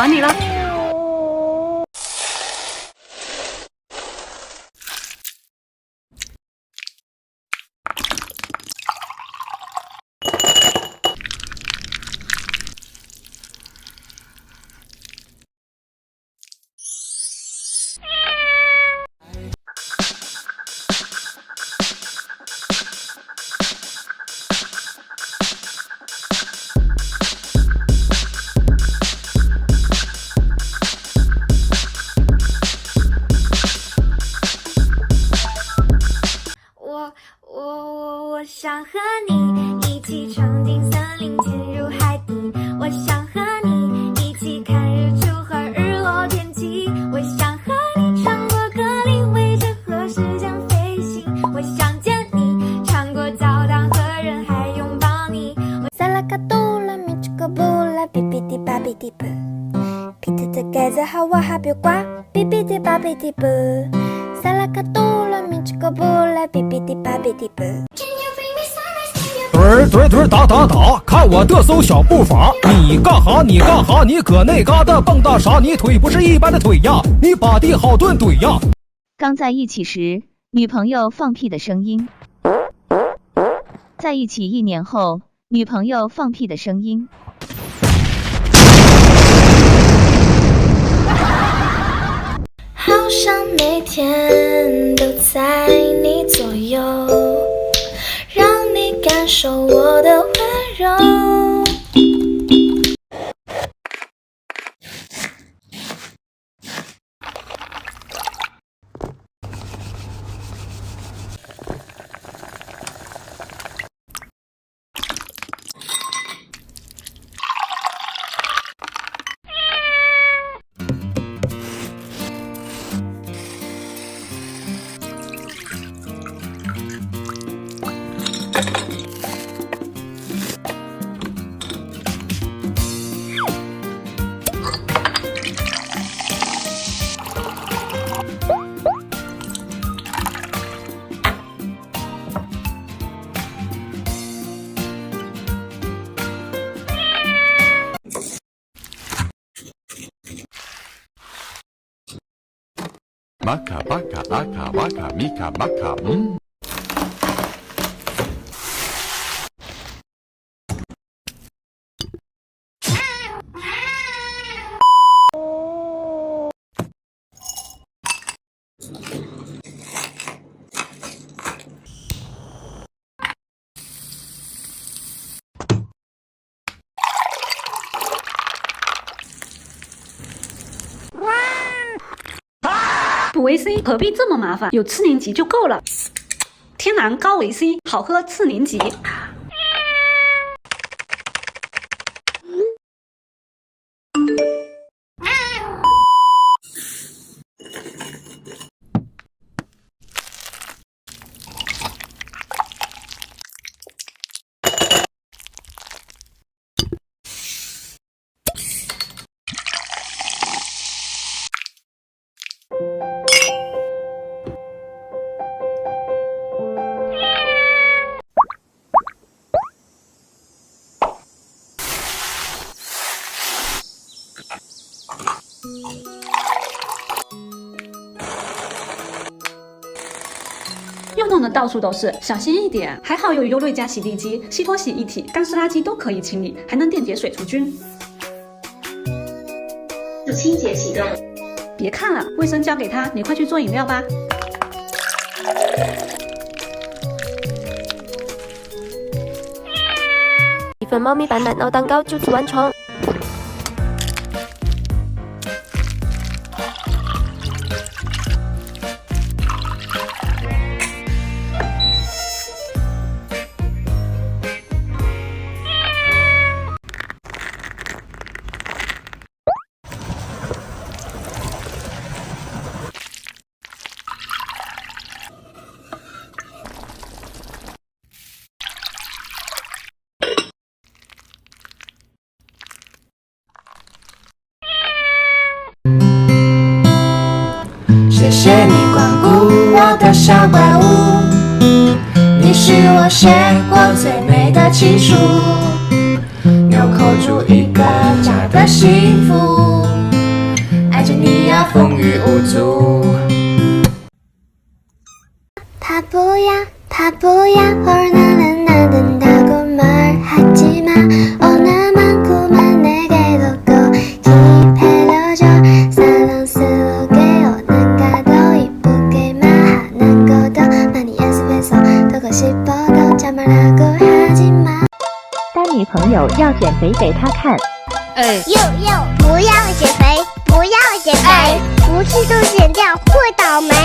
欢你了。我想和你一起闯进森林，潜入海底。我想和你一起看日出和日落天气。我想和你穿过格林围着和时间飞行。我想见你，穿过教堂和人海拥抱你。我萨拉卡杜拉米这个布拉比比迪巴比迪布，皮特的盖子好我还别挂，比比迪巴比迪布。萨拉卡杜拉米这个布拉比比迪巴比迪布。对打，看我的嗖小步伐！你干哈？你搁那嘎达蹦跶啥？你腿不是一般的腿呀！你把地好顿怼呀！刚在一起时，女朋友放屁的声音；在一起1年后，女朋友放屁的声音。好想每天都在你左右，让你感受我的温柔。玛卡巴卡阿卡瓦卡米卡玛卡补维 C 何必这么麻烦？有次宁吉就够了。天然高维 C， 好喝次宁吉。又弄得到处都是，小心一点。还好有优瑞家洗地机，吸脱洗一体，干湿垃圾都可以清理，还能电解水除菌。自清洁启动。别看了，卫生交给他，你快去做饮料吧。一份猫咪版奶酪蛋糕就此完成。谢谢你光顾我的小怪物，你是我写过最美的情书，纽扣住一个家的幸福。那风雨无阻。当女朋友要减肥给她看。不要减肥，不要减肥，不去做减掉会倒霉。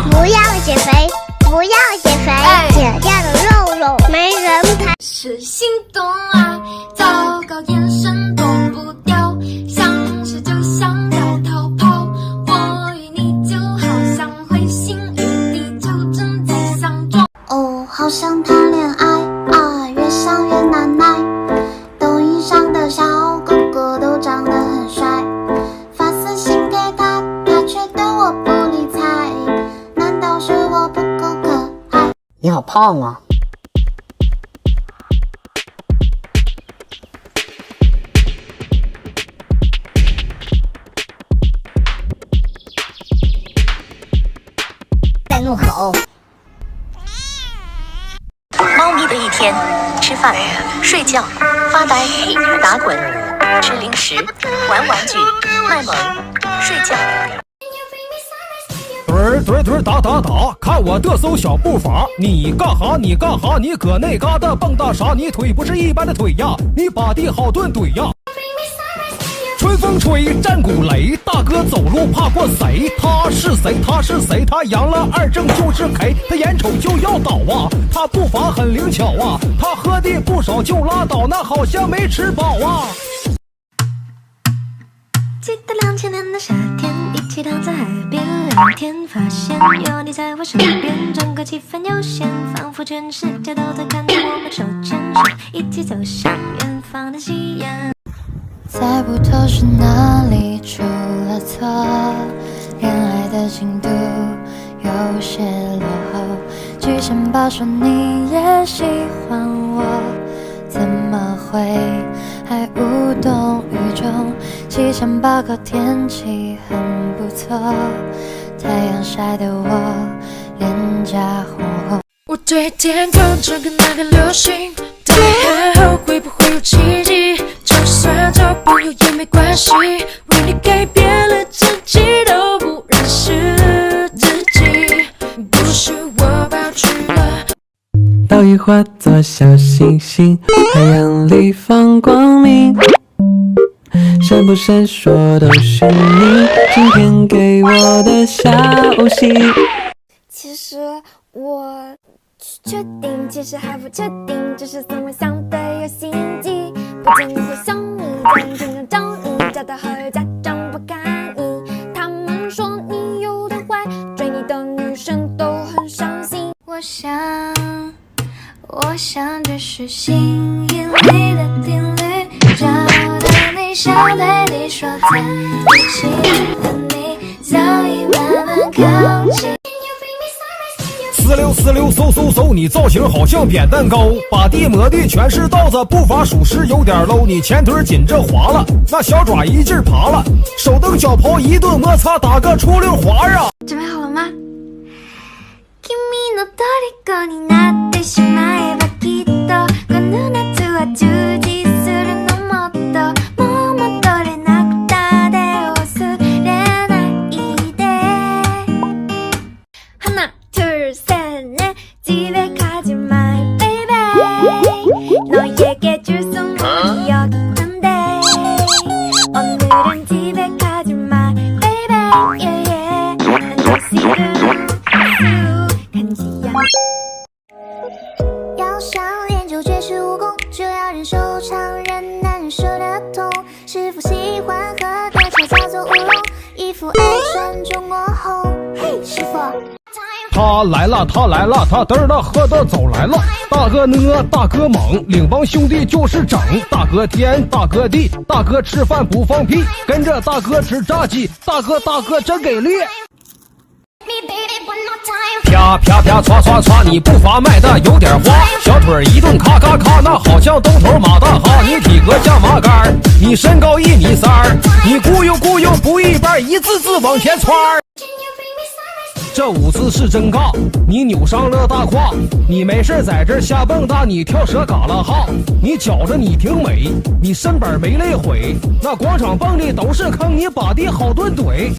不要减肥，不要减肥，减掉的肉肉没人抬。是心动啊，糟糕，眼神躲不掉，想是就想要逃跑。我与你就好像彗星与地球正在相撞。哦，好想谈恋爱啊，越想越难耐。抖音上的小哥哥都长得很帅，发私信给他，他却对我不理睬。难道是我不够可爱？你好胖啊！在怒吼。猫咪的一天：吃饭、睡觉、发呆、打滚、吃零食、玩玩具、卖萌、睡觉。怼打，看我的嗖小步伐！你干哈？你干哈？你搁那嘎达蹦跶啥？你腿不是一般的腿呀！你把地好顿怼呀！春风吹，战鼓擂，大哥走路怕过谁？他是谁？他是谁？他阳了二正就是 K， 他眼瞅就要倒啊！他步伐很灵巧啊！他喝的不少就拉倒，那好像没吃饱啊！记得2000年的夏天，一起躺在海边聊天，发现有你在我身边，整个气氛悠闲，仿佛全世界都在看着我们手牵手，一起走向远方的夕阳。猜不透是哪里出了错，恋爱的进度有些落后。巨神报说你也喜欢我，怎么会还无动于衷？气象报告天气很不错，太阳晒得我脸颊红红。我对天空这个那个流星，到底还后会不会有奇迹？就算做朋友也没关系，为你改变了自己都不认识自己，不是我跑去了。倒影化作小星星，海洋里放光明，闪不闪烁都是你今天给我的消息。其实我确定，其实还不确定，只是怎么想的有心机。不见你会想你，在天上找你，找到后又假装不看你。他们说你有点坏，追你的女生都很伤心。我想这是吸引力的定律，找到你想对你说在一起的你，早已慢慢靠近。46，你造型好像扁担糕，把地磨的全是道子，步伐属实有点 low。你前腿紧着滑了，那小爪一劲爬了，手蹬脚刨一顿摩擦，打个出溜滑啊！准备好了吗？君の虜になってしまえばきっとこの夏は充実するのもっともう戻れなくたで忘れないで하나 둘 셋 넷 집에 가지 마 baby 너에게 줄 선물 기억난대 오늘은 집에 가지 마 baby yeah yeah 난 지금要想练就绝世武功，就要忍受常人难忍受的痛。师傅喜欢喝的茶叫做乌龙，一副爱酸中国红。嘿，师傅。他来了，他嘚儿的喝的走来了。大哥呢，大哥猛，领帮兄弟就是整。大哥天，大哥地，大哥吃饭不放屁，跟着大哥吃炸鸡。大哥真给力。啪啪啪，唰，你步伐迈的有点花，小腿一顿咔咔咔，那好像东头马大哈。你体格像麻杆，你身高1.3米，你咕悠不一般，一字字往前窜。这舞姿是真尬，你扭伤了大胯，你没事在这瞎蹦跶，你跳蛇嘎啦哈，你觉着你挺美，你身板没累毁，那广场蹦的都是坑，你把地好顿怼。